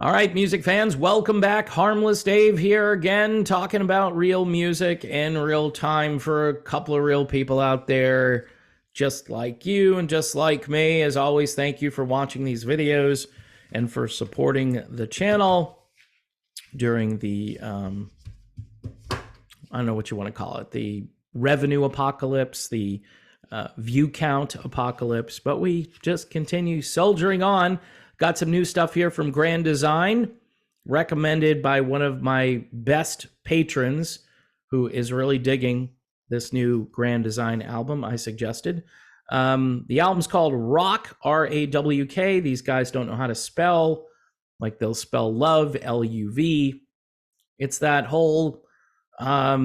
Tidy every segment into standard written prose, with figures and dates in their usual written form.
All right, music fans, welcome back. Harmless Dave here again, talking about real music in real time for a couple of real people out there, just like you and just like me. As always, thank you for watching these videos and for supporting the channel during the, I don't know what you want to call it, the revenue apocalypse, the view count apocalypse, but we just continue soldiering on. Got some new stuff here from Grand Design, recommended by one of my best patrons who is really digging this new Grand Design album I suggested. The album's called Rawk, R-A-W-K. These guys don't know how to spell, like they'll spell love, L-U-V. It's that whole, I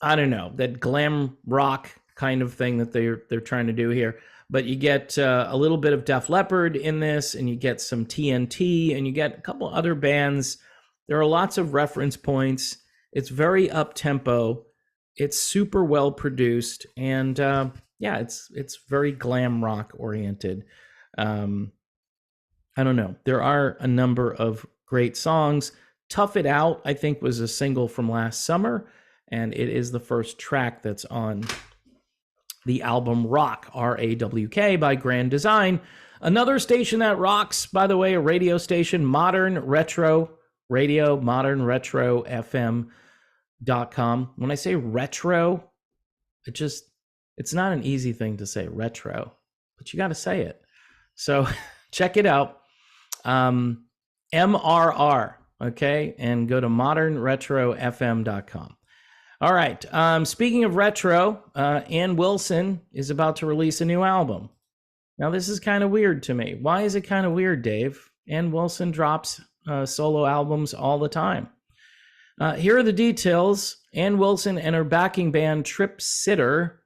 don't know, that glam rock kind of thing that they're trying to do here. But you get a little bit of Def Leppard in this, and you get some TNT, and you get a couple other bands. There are lots of reference points. It's very up-tempo. It's super well produced, and yeah, it's very glam rock oriented. I don't know. There are a number of great songs. Tough It Out, I think, was a single from last summer, and it is the first track that's on the album Rawk, R-A-W-K, by Grand Design. Another station that rocks, by the way, a radio station, Modern Retro Radio, modernretrofm.com. When I say retro, it's not an easy thing to say, retro, but you got to say it. So check it out. MRR, okay? And go to modernretrofm.com. All right. Speaking of retro, Ann Wilson is about to release a new album. Now, this is kind of weird to me. Why is it kind of weird, Dave? Ann Wilson drops solo albums all the time. Here are the details. Ann Wilson and her backing band Trip Sitter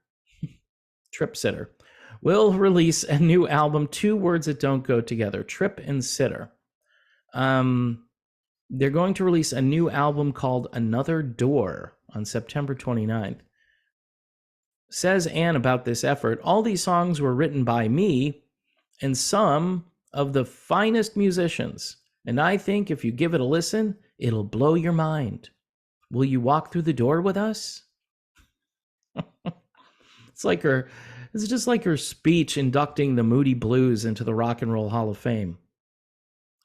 will release a new album. Two words that don't go together, Trip and Sitter. They're going to release a new album called Another Door on September 29th. Says Ann about this effort, all these songs were written by me and some of the finest musicians, and I think if you give it a listen, it'll blow your mind. Will you walk through the door with us? It's just like her speech inducting the Moody Blues into the Rock and Roll Hall of Fame.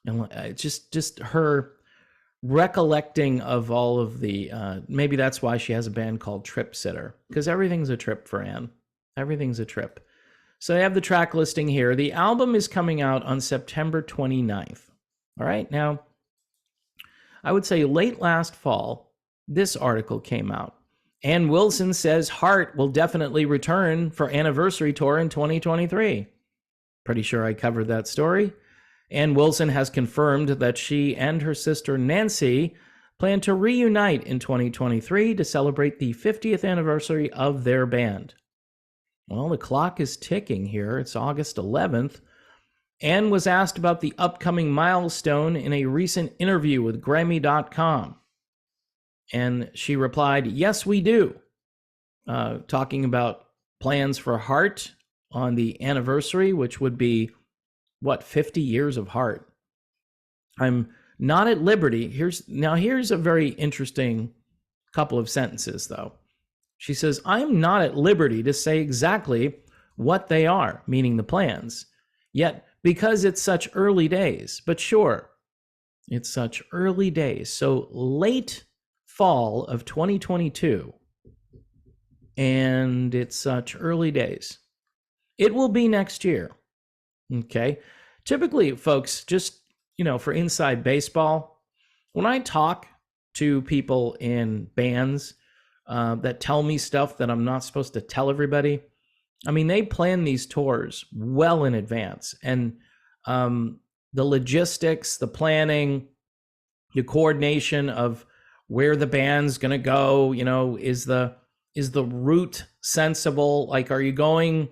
And just her recollecting of all of the maybe that's why she has a band called Trip Sitter, because everything's a trip for Ann. Everything's a trip. So I have the track listing here. The album is coming out on September 29th. All right, now I would say late last fall this article came out. Ann Wilson says Heart will definitely return for anniversary tour in 2023. Pretty sure I covered that story. Ann Wilson has confirmed that she and her sister Nancy plan to reunite in 2023 to celebrate the 50th anniversary of their band. Well, the clock is ticking here. It's August 11th. Ann was asked about the upcoming milestone in a recent interview with Grammy.com. And she replied, yes, we do. Talking about plans for Heart on the anniversary, which would be 50 years of Heart. I'm not at liberty. Here's a very interesting couple of sentences, though. She says, I'm not at liberty to say exactly what they are, meaning the plans, yet because it's such early days. But sure, it's such early days. So late fall of 2022, and it's such early days. It will be next year. Okay. Typically, folks, just, for inside baseball, when I talk to people in bands that tell me stuff that I'm not supposed to tell everybody, I mean, they plan these tours well in advance. And the logistics, the planning, the coordination of where the band's going to go, is the route sensible? Like, are you going...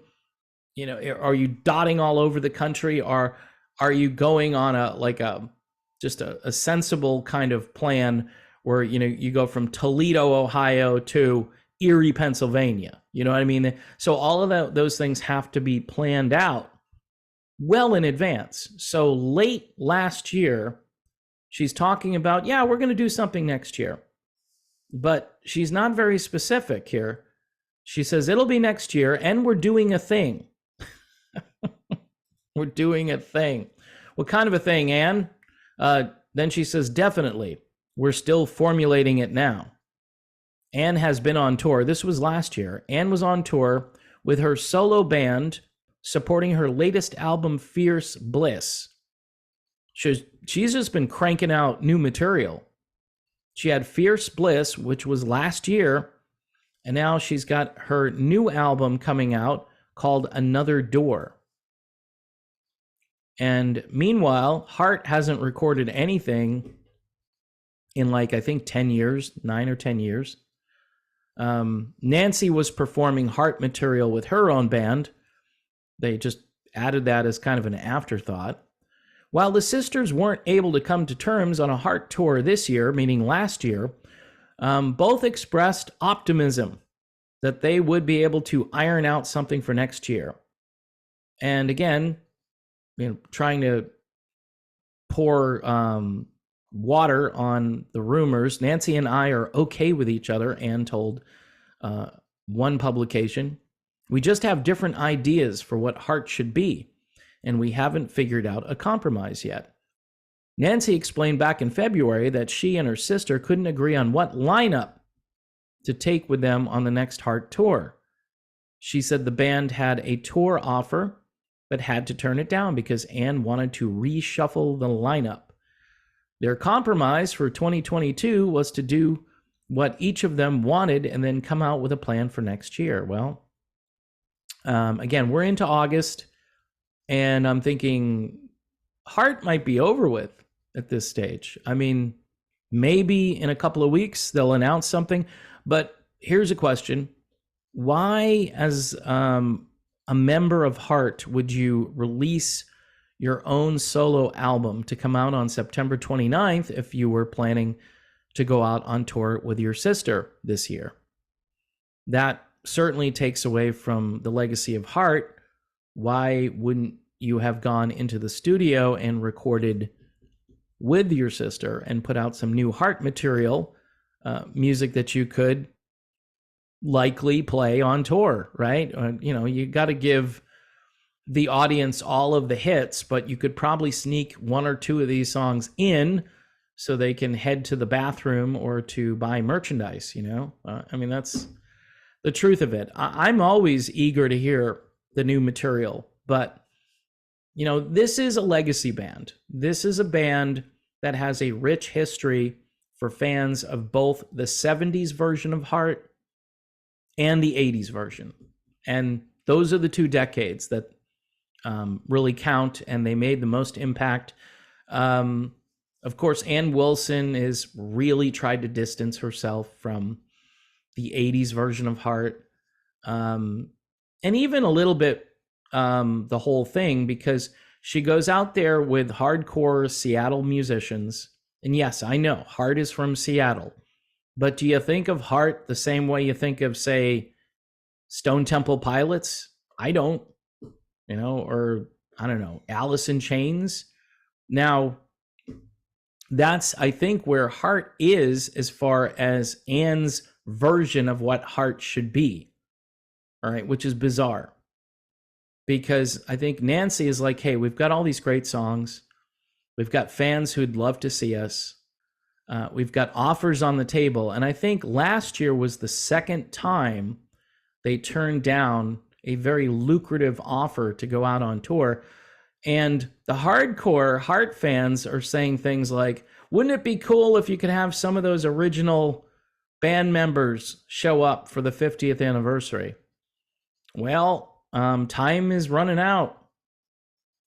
are you dotting all over the country, or are you going on a sensible kind of plan where, you go from Toledo, Ohio to Erie, Pennsylvania? You know what I mean? So all of those things have to be planned out well in advance. So late last year, she's talking about, yeah, we're going to do something next year. But she's not very specific here. She says it'll be next year and we're doing a thing. We're doing a thing. What kind of a thing, Anne? Then she says, definitely. We're still formulating it now. Anne has been on tour. This was last year. Anne was on tour with her solo band supporting her latest album, Fierce Bliss. She's just been cranking out new material. She had Fierce Bliss, which was last year, and now she's got her new album coming out called Another Door. And meanwhile, Heart hasn't recorded anything in I think 10 years, 9 or 10 years. Nancy was performing Heart material with her own band. They just added that as kind of an afterthought. While the sisters weren't able to come to terms on a Heart tour this year, meaning last year, both expressed optimism that they would be able to iron out something for next year. And again, trying to pour water on the rumors. Nancy and I are okay with each other, Anne told one publication. We just have different ideas for what Heart should be, and we haven't figured out a compromise yet. Nancy explained back in February that she and her sister couldn't agree on what lineup to take with them on the next Heart tour. She said the band had a tour offer, but had to turn it down because Anne wanted to reshuffle the lineup. Their compromise for 2022 was to do what each of them wanted and then come out with a plan for next year. Well, again, we're into August, and I'm thinking Heart might be over with at this stage. I mean, maybe in a couple of weeks they'll announce something, but here's a question. Why, as a member of Heart, would you release your own solo album to come out on September 29th if you were planning to go out on tour with your sister this year? That certainly takes away from the legacy of Heart. Why wouldn't you have gone into the studio and recorded with your sister and put out some new Heart material, music that you could likely play on tour, right? You got to give the audience all of the hits, but you could probably sneak one or two of these songs in so they can head to the bathroom or to buy merchandise, that's the truth of it. I'm always eager to hear the new material, but this is a legacy band. This is a band that has a rich history for fans of both the 70s version of Heart and the 80s version. And those are the two decades that really count, and they made the most impact. Of course, Ann Wilson is really tried to distance herself from the 80s version of Heart, and even a little bit the whole thing, because she goes out there with hardcore Seattle musicians. And yes, I know Heart is from Seattle, but do you think of Heart the same way you think of, say, Stone Temple Pilots? I don't, or I don't know, Alice in Chains. Now, that's, I think, where Heart is as far as Anne's version of what Heart should be. All right, which is bizarre. Because I think Nancy is like, hey, we've got all these great songs. We've got fans who'd love to see us. We've got offers on the table. And I think last year was the second time they turned down a very lucrative offer to go out on tour. And the hardcore Heart fans are saying things like, wouldn't it be cool if you could have some of those original band members show up for the 50th anniversary? Well, time is running out.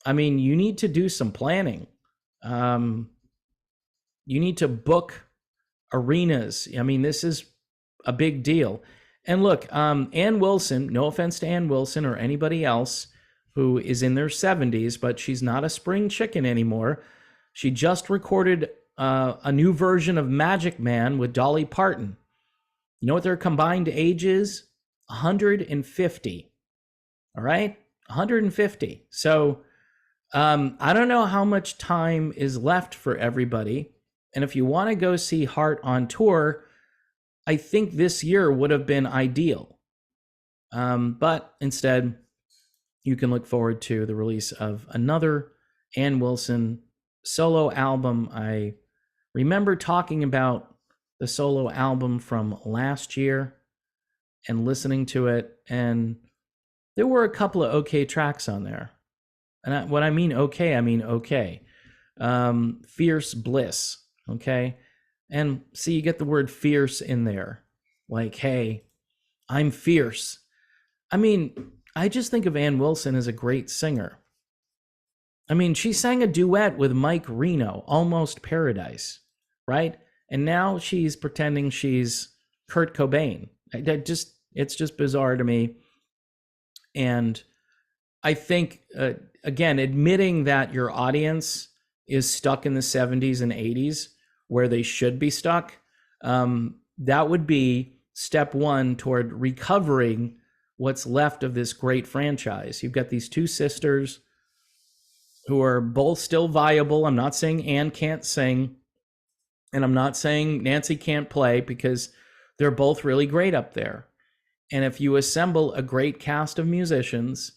I mean, you need to do some planning. You need to book arenas. I mean, this is a big deal. And look, Ann Wilson, no offense to Ann Wilson or anybody else who is in their 70s, but she's not a spring chicken anymore. She just recorded a new version of Magic Man with Dolly Parton. You know what their combined age is? 150. All right? 150. So I don't know how much time is left for everybody. And if you want to go see Heart on tour, I think this year would have been ideal. But instead, you can look forward to the release of another Ann Wilson solo album. I remember talking about the solo album from last year and listening to it, and there were a couple of okay tracks on there. And when I mean okay, I mean okay. Fierce Bliss, okay? And see, you get the word fierce in there. Like, hey, I'm fierce. I mean, I just think of Ann Wilson as a great singer. I mean, she sang a duet with Mike Reno, Almost Paradise, right? And now she's pretending she's Kurt Cobain. It's just bizarre to me. And I think, again, admitting that your audience is stuck in the 70s and 80s where they should be stuck, that would be step one toward recovering what's left of this great franchise. You've got these two sisters who are both still viable. I'm not saying Ann can't sing, and I'm not saying Nancy can't play, because they're both really great up there. And if you assemble a great cast of musicians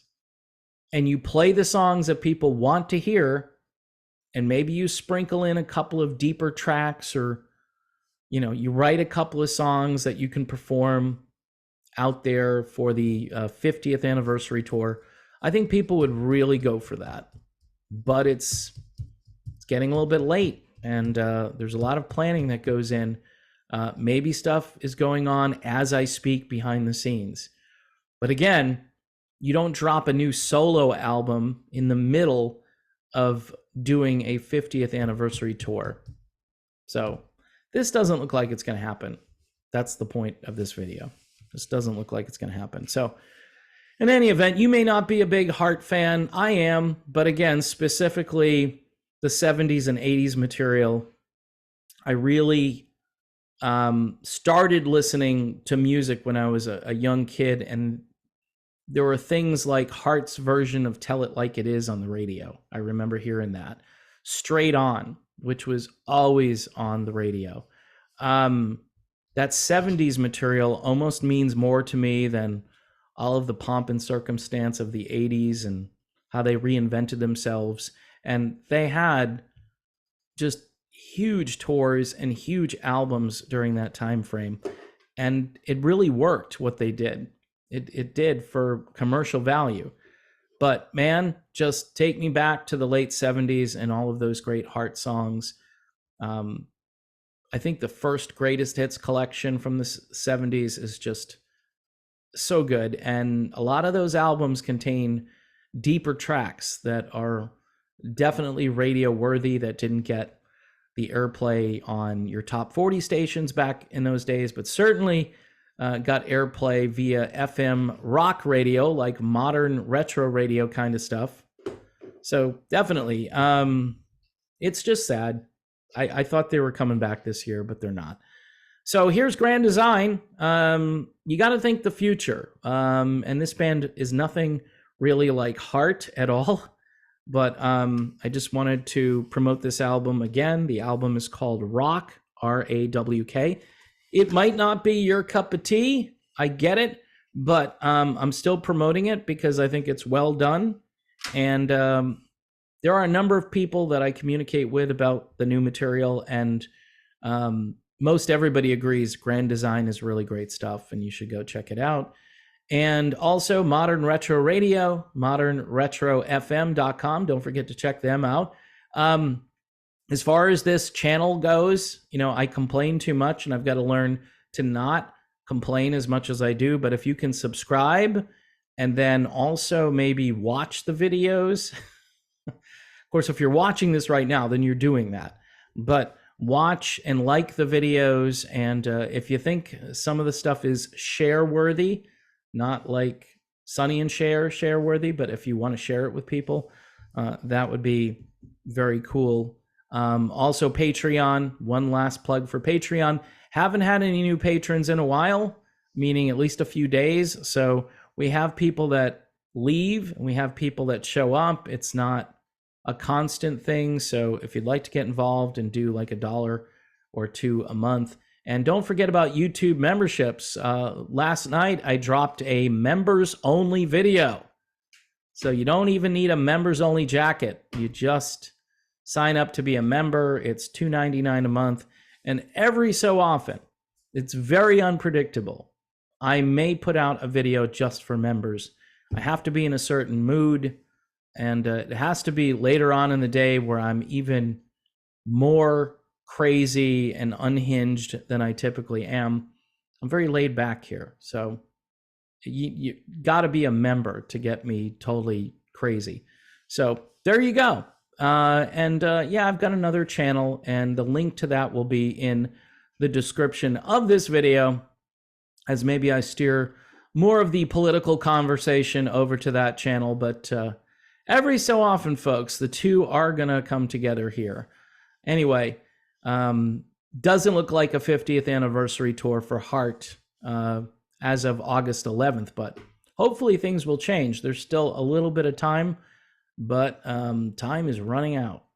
and you play the songs that people want to hear, and maybe you sprinkle in a couple of deeper tracks, or, you know, you write a couple of songs that you can perform out there for the 50th anniversary tour, I think people would really go for that. But it's getting a little bit late, and there's a lot of planning that goes in. Maybe stuff is going on as I speak behind the scenes. But again, you don't drop a new solo album in the middle of doing a 50th anniversary tour. So this doesn't look like it's going to happen. That's the point of this video. This doesn't look like it's going to happen. So in any event, you may not be a big Heart fan. I am. But again, specifically the 70s and 80s material, I really started listening to music when I was a young kid, and there were things like Heart's version of Tell It Like It Is on the radio. I remember hearing that. Straight On, which was always on the radio. That 70s material almost means more to me than all of the pomp and circumstance of the 80s and how they reinvented themselves. And they had just huge tours and huge albums during that time frame. And it really worked what they did. It did for commercial value. But man, just take me back to the late 70s and all of those great Heart songs. I think the first Greatest Hits collection from the 70s is just so good. And a lot of those albums contain deeper tracks that are definitely radio worthy, that didn't get the airplay on your top 40 stations back in those days, but certainly got airplay via FM rock radio, like modern retro radio kind of stuff. So definitely, it's just sad. I thought they were coming back this year, but they're not. So here's Grand Design. You got to think the future. And this band is nothing really like Heart at all. But I just wanted to promote this album again. The album is called Rawk, R-A-W-K. It might not be your cup of tea. I get it. But I'm still promoting it because I think it's well done. And there are a number of people that I communicate with about the new material. And most everybody agrees Grand Design is really great stuff, and you should go check it out. And also Modern Retro Radio, modernretrofm.com. Don't forget to check them out. As far as this channel goes, you know, I complain too much, and I've got to learn to not complain as much as I do. But if you can subscribe and then also maybe watch the videos, of course, if you're watching this right now, then you're doing that. But watch and like the videos. And if you think some of the stuff is share worthy, not like Sonny and share worthy, but if you want to share it with people, that would be very cool. Also Patreon, one last plug for Patreon. Haven't had any new patrons in a while, meaning at least a few days. So we have people that leave and we have people that show up. It's not a constant thing. So if you'd like to get involved and do like $1 or $2 a month, and don't forget about YouTube memberships. Last night I dropped a members only video. So you don't even need a members only jacket. You just sign up to be a member. It's $2.99 a month. And every so often, it's very unpredictable, I may put out a video just for members. I have to be in a certain mood, and it has to be later on in the day where I'm even more crazy and unhinged than I typically am. I'm very laid back here. So you got to be a member to get me totally crazy. So there you go. Yeah, I've got another channel, and the link to that will be in the description of this video, as maybe I steer more of the political conversation over to that channel. But every so often, folks, the two are going to come together here. Anyway, doesn't look like a 50th anniversary tour for Heart as of August 11th, but hopefully things will change. There's still a little bit of time, but time is running out.